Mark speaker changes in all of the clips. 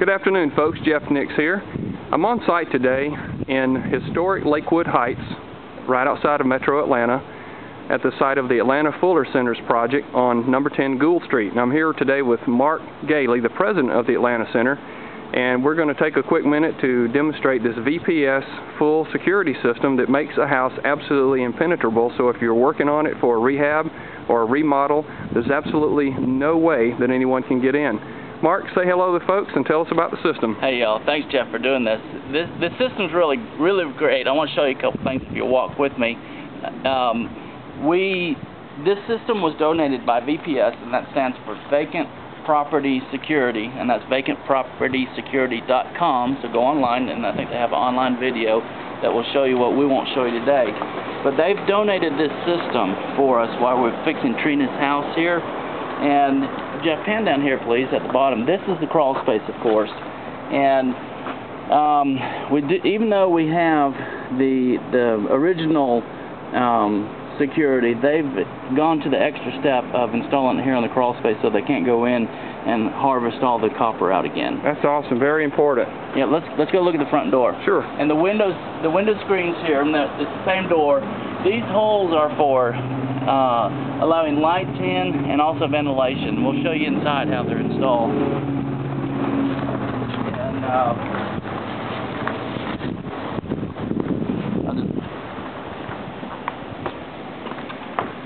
Speaker 1: Good afternoon, folks. Jeff Nix here. I'm on site today in historic Lakewood Heights, right outside of Metro Atlanta, at the site of the Atlanta Fuller Centers project on number 10 Gould Street. And I'm here today with Mark Galey, the president of the Atlanta Center, and we're going to take a quick minute to demonstrate this VPS full security system that makes a house absolutely impenetrable. So if you're working on it for a rehab or a remodel, there's absolutely no way that anyone can get in. Mark, say hello to folks and tell us about the system.
Speaker 2: Hey y'all, thanks Jeff for doing this. This system's really great. I want to show you a couple things if you'll walk with me. This system was donated by VPS, and that stands for Vacant Property Security, and that's vacantpropertysecurity.com. So go online, and I think they have an online video that will show you what we won't show you today. But they've donated this system for us while we're fixing Trina's house here. And Jeff, pan down here please at the bottom. This is the crawl space, of course. And even though we have the original security, they've gone to the extra step of installing it here on the crawl space so they can't go in and harvest all the copper out again.
Speaker 1: That's awesome. Very important.
Speaker 2: Yeah, let's go look at the front door.
Speaker 1: Sure. And
Speaker 2: the window screens here, and it's the same door. These holes are for allowing lights in and also ventilation. We'll show you inside how they're installed.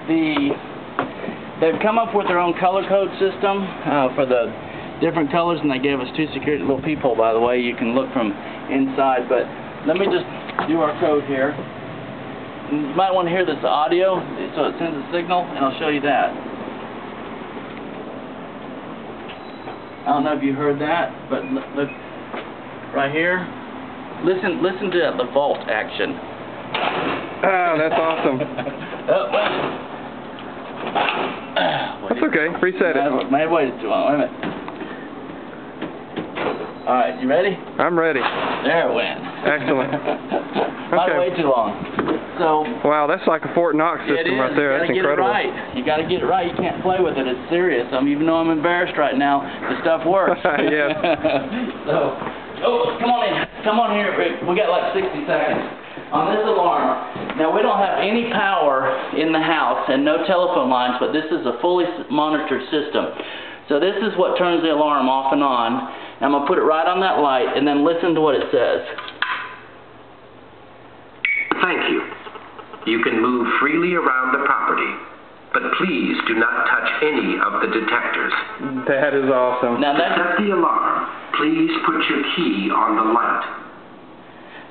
Speaker 2: And they've come up with their own color code system for the different colors, and they gave us two security little peephole, by the way. You can look from inside, but let me just do our code here. You might want to hear this audio, so it sends a signal, and I'll show you that. I don't know if you heard that, but look right here. Listen to the vault action.
Speaker 1: Oh, that's awesome. That's okay. Reset it.
Speaker 2: May have waited too long. Wait a minute. All right, you ready?
Speaker 1: I'm ready.
Speaker 2: There it went.
Speaker 1: Excellent.
Speaker 2: Might have waited too long. So.
Speaker 1: Wow, that's like a Fort Knox system right there. That's incredible.
Speaker 2: You got to get it right. You can't play with it. It's serious. Even though I'm embarrassed right now, the stuff works.
Speaker 1: Yes.
Speaker 2: So, come on in. Come on here. We got like 60 seconds. On this alarm, now we don't have any power in the house and no telephone lines, but this is a fully monitored system. So this is what turns the alarm off and on. I'm going to put it right on that light and then listen to what it says.
Speaker 3: Thank you. You can move freely around the property, but please do not touch any of the detectors.
Speaker 1: That is awesome.
Speaker 3: Now to set the alarm, please put your key on the light.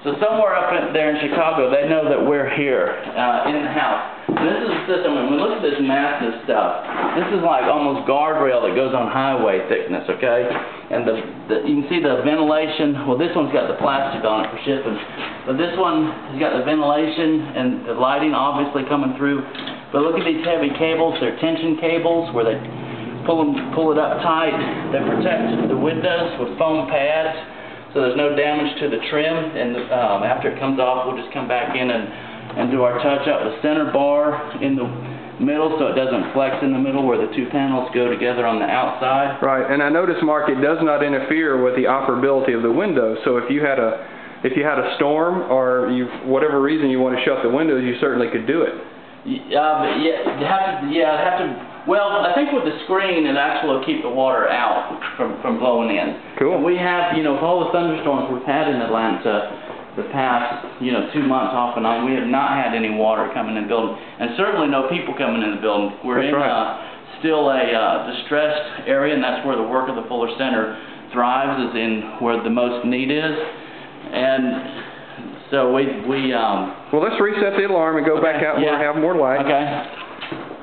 Speaker 2: So somewhere up there in Chicago, they know that we're here in the house. And this is a system, and we look at this massive stuff. This is like almost guardrail that goes on highway thickness, okay? And you can see the ventilation. Well, this one's got the plastic on it for shipping. But this one has got the ventilation and the lighting obviously coming through. But look at these heavy cables. They're tension cables where they pull it up tight. They protect the windows with foam pads, so there's no damage to the trim, and after it comes off, we'll just come back in and do our touch-up. The center bar in the middle, so it doesn't flex in the middle where the two panels go together on the outside.
Speaker 1: Right, and I noticed, Mark, it does not interfere with the operability of the windows. So if you had a storm or whatever reason you want to shut the windows, you certainly could do it. Well, I think with the screen, it actually will keep the water out from blowing in. Cool.
Speaker 2: And we have, with all the thunderstorms we've had in Atlanta the past, 2 months off and on, we have not had any water coming in the building, and certainly no people coming in the building. We're still a distressed area, and that's where the work of the Fuller Center thrives, is in where the most need is. And so well, let's reset the alarm and go back out where we have more light.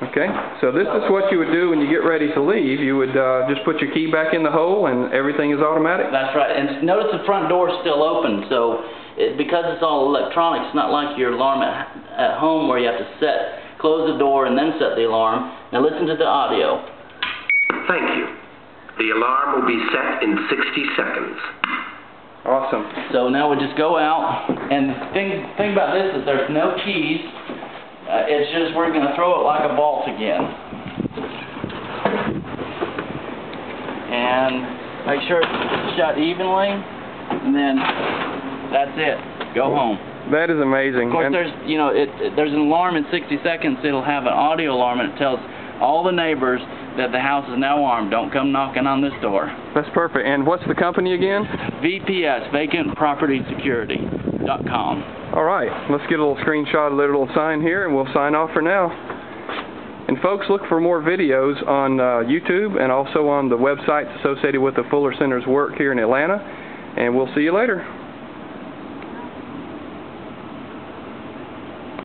Speaker 2: Okay, so this is what you would do when you get ready to leave. You would just put your key back in the hole and everything is automatic. That's right, and notice the front door is still open, so because it's all electronic, it's not like your alarm at home where you have to close the door and then set the alarm. Now listen to the audio.
Speaker 3: Thank you. The alarm will be set in 60 seconds.
Speaker 1: Awesome.
Speaker 2: So now we just go out, and the thing about this is there's no keys. It's just we're going to throw it like a vault again. And Make sure it's shut evenly, and then that's it. Go home.
Speaker 1: That is amazing.
Speaker 2: Of course, there's there's an alarm in 60 seconds. It'll have an audio alarm, and it tells all the neighbors that the house is now armed. Don't come knocking on this door.
Speaker 1: That's perfect. And what's the company again?
Speaker 2: VPS, Vacant Property Security.com.
Speaker 1: All right, let's get a little screenshot of the little sign here, and we'll sign off for now. And folks, look for more videos on YouTube and also on the websites associated with the Fuller Center's work here in Atlanta. And we'll see you later.